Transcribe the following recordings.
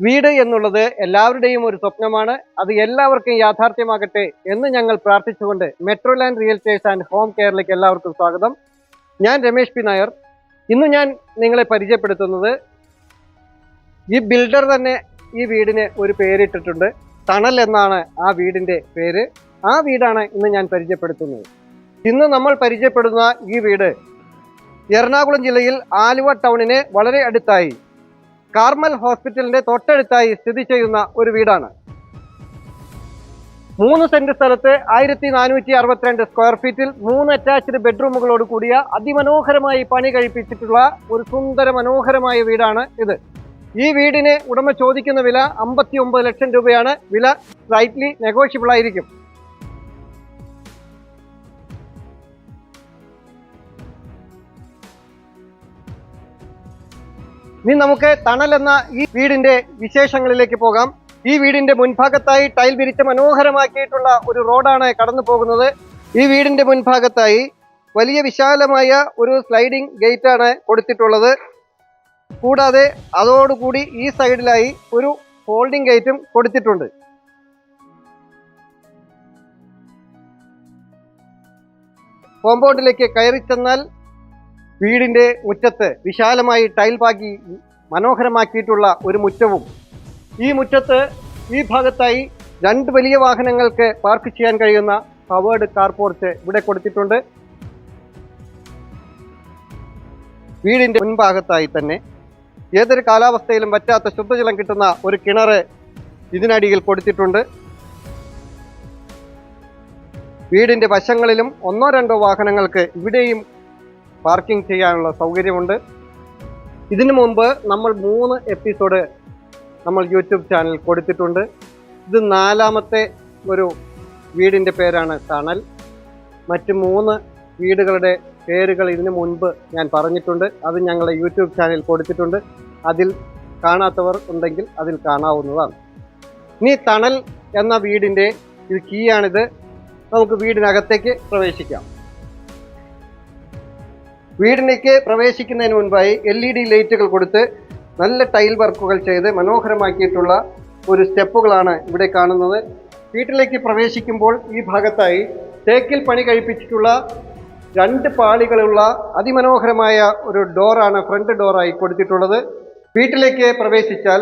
വീട് എന്നുള്ളത് എല്ലാവരുടെയും ഒരു സ്വപ്നമാണ്. അത് എല്ലാവർക്കും യാഥാർത്ഥ്യമാകട്ടെ എന്ന് ഞങ്ങൾ പ്രാർത്ഥിച്ചുകൊണ്ട് മെട്രോലാൻഡ് റിയൽറ്റേഴ്സ് ആൻഡ് ഹോം കെയറിലേക്ക് എല്ലാവർക്കും സ്വാഗതം. ഞാൻ രമേഷ് പി നായർ. ഇന്ന് ഞാൻ നിങ്ങളെ പരിചയപ്പെടുത്തുന്നത്, ഈ ബിൽഡർ തന്നെ ഈ വീടിന് ഒരു പേരിട്ടിട്ടുണ്ട്. തണൽ എന്നാണ് ആ വീടിന്റെ പേര്. ആ വീടാണ് ഇന്ന് ഞാൻ പരിചയപ്പെടുത്തുന്നത്. ഇന്ന് നമ്മൾ പരിചയപ്പെടുന്ന ഈ വീട് എറണാകുളം ജില്ലയിൽ ആലുവ ടൗണിന് വളരെ അടുത്തായി കാർമൽ ഹോസ്പിറ്റലിന്റെ തൊട്ടടുത്തായി സ്ഥിതി ചെയ്യുന്ന ഒരു വീടാണ്. 3 സെന്റ് സ്ഥലത്ത് 1462 സ്ക്വയർ ഫീറ്റിൽ 3 അറ്റാച്ച്ഡ് ബെഡ്റൂമുകളോട് കൂടിയ അതിമനോഹരമായി പണി കഴിപ്പിച്ചിട്ടുള്ള ഒരു സുന്ദര മനോഹരമായ വീടാണ് ഇത്. ഈ വീടിന് ഉടമ ചോദിക്കുന്ന വില 59 ലക്ഷം രൂപയാണ്. വില സ്ലൈറ്റ്ലി നെഗോഷ്യബിൾ ആയിരിക്കും. ഇനി നമുക്ക് തണൽ എന്ന ഈ വീടിന്റെ വിശേഷങ്ങളിലേക്ക് പോകാം. ഈ വീടിന്റെ മുൻഭാഗത്തായി ടൈൽ വിരിച്ച് മനോഹരമാക്കിയിട്ടുള്ള ഒരു റോഡാണ് കടന്നു പോകുന്നത്. ഈ വീടിന്റെ മുൻഭാഗത്തായി വലിയ വിശാലമായ ഒരു സ്ലൈഡിംഗ് ഗേറ്റ് ആണ് കൊടുത്തിട്ടുള്ളത്. കൂടാതെ അതോടുകൂടി ഈ സൈഡിലായി ഒരു ഫോൾഡിംഗ് ഗേറ്റും കൊടുത്തിട്ടുണ്ട്. കോമ്പൗണ്ടിലേക്ക് കയറി ചെന്നാൽ വീടിന്റെ മുറ്റത്ത് വിശാലമായി ടൈൽ പാകി മനോഹരമാക്കിയിട്ടുള്ള ഒരു മുറ്റവും, ഈ മുറ്റത്ത് ഈ ഭാഗത്തായി 2 വലിയ വാഹനങ്ങൾക്ക് പാർക്ക് ചെയ്യാൻ കഴിയുന്ന കവേർഡ് കാർ പോർച്ച് ഇവിടെ കൊടുത്തിട്ടുണ്ട്. വീടിന്റെ മുൻഭാഗത്തായി തന്നെ ഏതൊരു കാലാവസ്ഥയിലും വറ്റാത്ത ശുദ്ധജലം കിട്ടുന്ന ഒരു കിണർ ഇതിനടിയിൽ കൊടുത്തിട്ടുണ്ട്. വീടിന്റെ വശങ്ങളിലും 1-2 വാഹനങ്ങൾക്ക് ഇവിടെയും പാർക്കിംഗ് ചെയ്യാനുള്ള സൗകര്യമുണ്ട്. ഇതിനു മുമ്പ് നമ്മൾ 3 എപ്പിസോഡ് നമ്മൾ യൂട്യൂബ് ചാനൽ കൊടുത്തിട്ടുണ്ട്. ഇത് 4ാമത്തെ ഒരു വീടിൻ്റെ പേരാണ് തണൽ. മറ്റ് 3 വീടുകളുടെ പേരുകൾ ഇതിനു മുൻപ് ഞാൻ പറഞ്ഞിട്ടുണ്ട്. അത് ഞങ്ങളുടെ യൂട്യൂബ് ചാനൽ കൊടുത്തിട്ടുണ്ട്. അതിൽ കാണാത്തവർ ഉണ്ടെങ്കിൽ അതിൽ കാണാവുന്നതാണ്. ഇനി തണൽ എന്ന വീടിൻ്റെ ഇത് കീയാണിത്. നമുക്ക് വീടിനകത്തേക്ക് പ്രവേശിക്കാം. വീടിലേക്ക് പ്രവേശിക്കുന്നതിന് മുൻപായി LED ലൈറ്റുകൾ കൊടുത്ത് നല്ല ടൈൽ വർക്കുകൾ ചെയ്ത് മനോഹരമാക്കിയിട്ടുള്ള ഒരു സ്റ്റെപ്പുകളാണ് ഇവിടെ കാണുന്നത്. വീട്ടിലേക്ക് പ്രവേശിക്കുമ്പോൾ ഈ ഭാഗത്തായി തേക്കിൽ പണി കഴിപ്പിച്ചിട്ടുള്ള 2 പാളികളുള്ള അതിമനോഹരമായ ഒരു ഡോറാണ് ഫ്രണ്ട് ഡോറായി കൊടുത്തിട്ടുള്ളത്. വീട്ടിലേക്ക് പ്രവേശിച്ചാൽ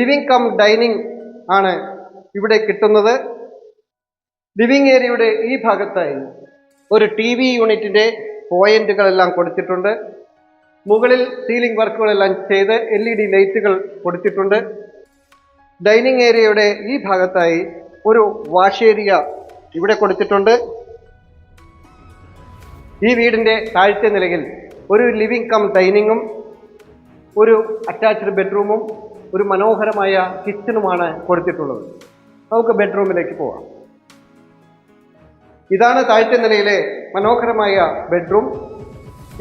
ലിവിംഗ് കം ഡൈനിങ് ആണ് ഇവിടെ കിട്ടുന്നത്. ലിവിംഗ് ഏരിയയുടെ ഈ ഭാഗത്തായി ഒരു TV യൂണിറ്റിൻ്റെ പോയിന്റുകളെല്ലാം കൊടുത്തിട്ടുണ്ട്. മുകളിൽ സീലിംഗ് വർക്കുകളെല്ലാം ചെയ്ത് LED ലൈറ്റുകൾ കൊടുത്തിട്ടുണ്ട്. ഡൈനിങ് ഏരിയയുടെ ഈ ഭാഗത്തായി ഒരു വാഷ് ഏരിയ ഇവിടെ കൊടുത്തിട്ടുണ്ട്. ഈ വീടിൻ്റെ താഴത്തെ നിലയിൽ ഒരു ലിവിംഗ് കം ഡൈനിങ്ങും ഒരു അറ്റാച്ച്ഡ് ബെഡ്റൂമും ഒരു മനോഹരമായ കിച്ചണുമാണ് കൊടുത്തിട്ടുള്ളത്. നമുക്ക് ബെഡ്റൂമിലേക്ക് പോകാം. ഇതാണ് താഴത്തെ നിലയിലെ മനോഹരമായ ബെഡ്റൂം.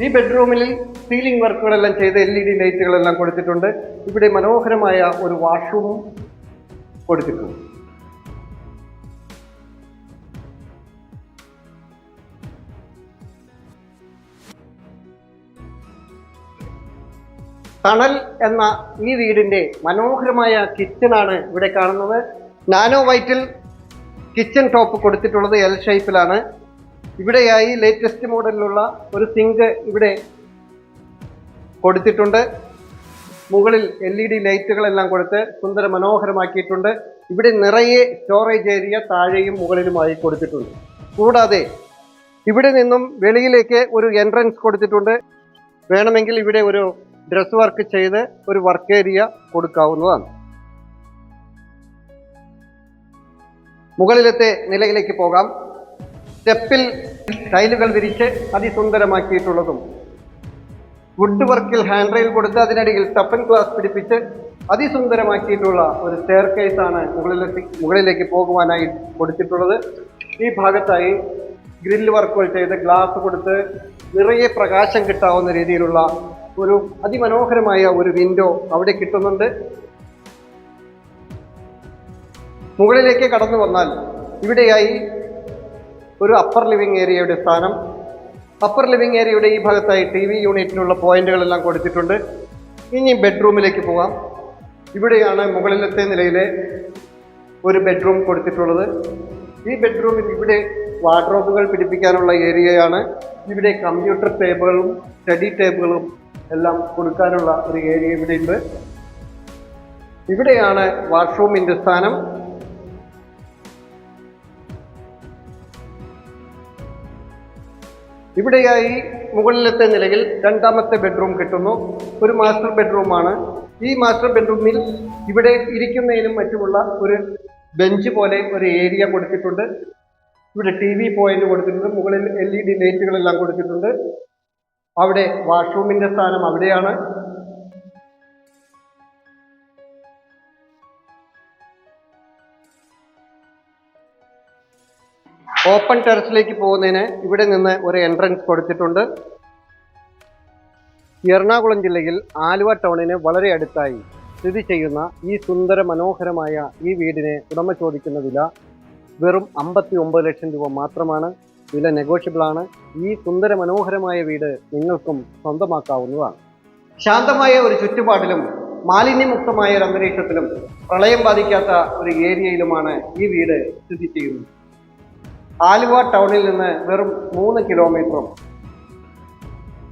ഈ ബെഡ്റൂമിൽ സീലിംഗ് വർക്കുകളെല്ലാം ചെയ്ത് LED ലൈറ്റുകളെല്ലാം കൊടുത്തിട്ടുണ്ട്. ഇവിടെ മനോഹരമായ ഒരു വാഷ്റൂമും കൊടുത്തിട്ടുണ്ട്. തണൽ എന്ന ഈ വീടിൻ്റെ മനോഹരമായ കിച്ചണാണ് ഇവിടെ കാണുന്നത്. നാനോ വൈറ്റിൽ കിച്ചൺ ടോപ്പ് കൊടുത്തിട്ടുള്ളത് L ഷേപ്പിലാണ്. ഇവിടെയായി ലേറ്റസ്റ്റ് മോഡലിലുള്ള ഒരു സിങ്ക് ഇവിടെ കൊടുത്തിട്ടുണ്ട്. മുകളിൽ LED ലൈറ്റുകളെല്ലാം കൊടുത്ത് സുന്ദര മനോഹരമാക്കിയിട്ടുണ്ട്. ഇവിടെ നിറയെ സ്റ്റോറേജ് ഏരിയ താഴെയും മുകളിലുമായി കൊടുത്തിട്ടുണ്ട്. കൂടാതെ ഇവിടെ നിന്നും വെളിയിലേക്ക് ഒരു എൻട്രൻസ് കൊടുത്തിട്ടുണ്ട്. വേണമെങ്കിൽ ഇവിടെ ഒരു ഡ്രസ് വർക്ക് ചെയ്ത് ഒരു വർക്ക് ഏരിയ കൊടുക്കാവുന്നതാണ്. മുകളിലത്തെ നിലയിലേക്ക് പോകാം. സ്റ്റെപ്പിൽ ടൈലുകൾ വിരിച്ച് അതിസുന്ദരമാക്കിയിട്ടുള്ളതും വുഡ് വർക്കിൽ ഹാൻഡ് റെയിൽ കൊടുത്ത് അതിനടിയിൽ ടഫൻ ഗ്ലാസ് പിടിപ്പിച്ച് അതിസുന്ദരമാക്കിയിട്ടുള്ള ഒരു സ്റ്റെയർ കേസാണ് മുകളിലേക്ക് പോകുവാനായി കൊടുത്തിട്ടുള്ളത്. ഈ ഭാഗത്തായി ഗ്രില്ല് വർക്കുകൾ ചെയ്ത് ഗ്ലാസ് കൊടുത്ത് നിറയെ പ്രകാശം കിട്ടാവുന്ന രീതിയിലുള്ള ഒരു അതിമനോഹരമായ ഒരു വിൻഡോ അവിടെ കിട്ടുന്നുണ്ട്. മുകളിലേക്ക് കടന്നു വന്നാൽ ഇവിടെയായി ഒരു അപ്പർ ലിവിംഗ് ഏരിയയുടെ സ്ഥാനം. അപ്പർ ലിവിംഗ് ഏരിയയുടെ ഈ ഭാഗത്തായി TV യൂണിറ്റിനുള്ള പോയിന്റുകളെല്ലാം കൊടുത്തിട്ടുണ്ട്. ഇനി ബെഡ്റൂമിലേക്ക് പോകാം. ഇവിടെയാണ് മുകളിലത്തെ നിലയിലെ ഒരു ബെഡ്റൂം കൊടുത്തിട്ടുള്ളത്. ഈ ബെഡ്റൂമിൽ ഇവിടെ വാർഡ്രോബുകൾ പിടിപ്പിക്കാനുള്ള ഏരിയയാണ്. ഇവിടെ കമ്പ്യൂട്ടർ ടേബിളും സ്റ്റഡി ടേബിളും എല്ലാം കൊടുക്കാനുള്ള ഒരു ഏരിയ ഇവിടെ ഉണ്ട്. ഇവിടെയാണ് വാഷ്റൂമിൻ്റെ സ്ഥാനം. ഇവിടെയായി മുകളിലത്തെ നിലയിൽ രണ്ടാമത്തെ ബെഡ്റൂം കിട്ടുന്നു. ഒരു മാസ്റ്റർ ബെഡ്റൂമാണ്. ഈ മാസ്റ്റർ ബെഡ്റൂമിൽ ഇവിടെ ഇരിക്കുന്നതിനും മറ്റുമുള്ള ഒരു ബെഞ്ച് പോലെ ഒരു ഏരിയ കൊടുത്തിട്ടുണ്ട്. ഇവിടെ TV പോയിന്റ് കൊടുത്തിട്ടുണ്ട്. മുകളിൽ LED ലൈറ്റുകളെല്ലാം കൊടുത്തിട്ടുണ്ട്. അവിടെ വാഷ്റൂമിൻ്റെ സ്ഥാനം അവിടെയാണ്. ഓപ്പൺ ടെറസിലേക്ക് പോകുന്നതിന് ഇവിടെ നിന്ന് ഒരു എൻട്രൻസ് കൊടുത്തിട്ടുണ്ട്. എറണാകുളം ജില്ലയിൽ ആലുവ ടൗണിന് വളരെ അടുത്തായി സ്ഥിതി ചെയ്യുന്ന ഈ സുന്ദര മനോഹരമായ ഈ വീടിന് ഉടമ ചോദിക്കുന്ന വില വെറും 59 ലക്ഷം രൂപ മാത്രമാണ്. വില നെഗോഷ്യബിൾ ആണ്. ഈ സുന്ദര മനോഹരമായ വീട് നിങ്ങൾക്കും സ്വന്തമാക്കാവുന്നതാണ്. ശാന്തമായ ഒരു ചുറ്റുപാടിലും മാലിന്യമുക്തമായ ഒരു അന്തരീക്ഷത്തിലും പ്രളയം ബാധിക്കാത്ത ഒരു ഏരിയയിലുമാണ് ഈ വീട് സ്ഥിതി ചെയ്യുന്നത്. ആലുവ ടൗണിൽ നിന്ന് വെറും 3 കിലോമീറ്ററും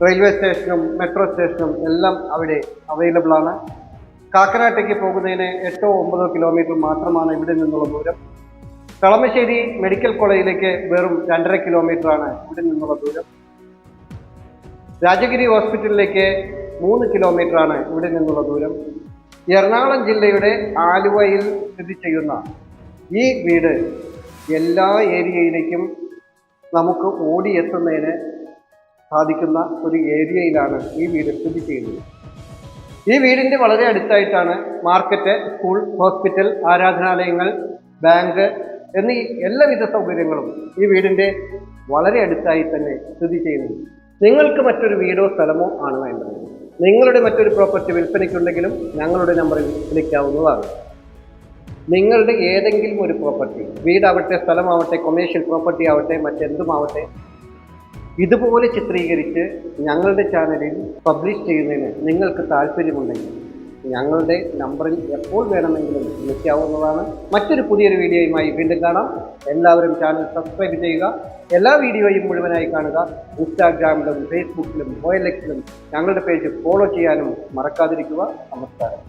റെയിൽവേ സ്റ്റേഷനും മെട്രോ സ്റ്റേഷനും എല്ലാം അവിടെ അവൈലബിൾ ആണ്. കാക്കനാട്ടേക്ക് പോകുന്നതിന് 8-9 കിലോമീറ്റർ മാത്രമാണ് ഇവിടെ നിന്നുള്ള ദൂരം. കളമശ്ശേരി മെഡിക്കൽ കോളേജിലേക്ക് വെറും 2.5 കിലോമീറ്ററാണ് ഇവിടെ നിന്നുള്ള ദൂരം. രാജഗിരി ഹോസ്പിറ്റലിലേക്ക് 3 കിലോമീറ്ററാണ് ഇവിടെ നിന്നുള്ള ദൂരം. എറണാകുളം ജില്ലയുടെ ആലുവയിൽ സ്ഥിതി ചെയ്യുന്ന ഈ വീട് എല്ലാ ഏരിയയിലേക്കും നമുക്ക് ഓടിയെത്തുന്നതിന് സാധിക്കുന്ന ഒരു ഏരിയയിലാണ് ഈ വീട് സ്ഥിതി ചെയ്യുന്നത്. ഈ വീടിൻ്റെ വളരെ അടുത്തായിട്ടാണ് മാർക്കറ്റ്, സ്കൂൾ, ഹോസ്പിറ്റൽ, ആരാധനാലയങ്ങൾ, ബാങ്ക് എന്നീ എല്ലാവിധ സൗകര്യങ്ങളും ഈ വീടിൻ്റെ വളരെ അടുത്തായി തന്നെ സ്ഥിതി ചെയ്യുന്നു. നിങ്ങൾക്ക് മറ്റൊരു വീടോ സ്ഥലമോ ആണ് വേണ്ടത്. നിങ്ങളുടെ മറ്റൊരു പ്രോപ്പർട്ടി വിൽപ്പനയ്ക്കുണ്ടെങ്കിലും ഞങ്ങളുടെ നമ്പറിൽ വിളിക്കാവുന്നതാണ്. നിങ്ങളുടെ ഏതെങ്കിലും ഒരു പ്രോപ്പർട്ടി, വീടാവട്ടെ, സ്ഥലമാവട്ടെ, കൊമേഴ്ഷ്യൽ പ്രോപ്പർട്ടി ആവട്ടെ, മറ്റെന്തുമാവട്ടെ, ഇതുപോലെ ചിത്രീകരിച്ച് ഞങ്ങളുടെ ചാനലിൽ പബ്ലിഷ് ചെയ്യുന്നതിന് നിങ്ങൾക്ക് താല്പര്യമുണ്ടെങ്കിൽ ഞങ്ങളുടെ നമ്പറിൽ എപ്പോൾ വേണമെങ്കിലും വിളിക്കാവുന്നതാണ്. മറ്റൊരു പുതിയൊരു വീഡിയോയുമായി വീണ്ടും കാണാം. എല്ലാവരും ചാനൽ സബ്സ്ക്രൈബ് ചെയ്യുക. എല്ലാ വീഡിയോയും മുഴുവനായി കാണുക. ഇൻസ്റ്റാഗ്രാമിലും ഫേസ്ബുക്കിലും OLX-ലും ഞങ്ങളുടെ പേജ് ഫോളോ ചെയ്യാനും മറക്കാതിരിക്കുക. നമസ്കാരം.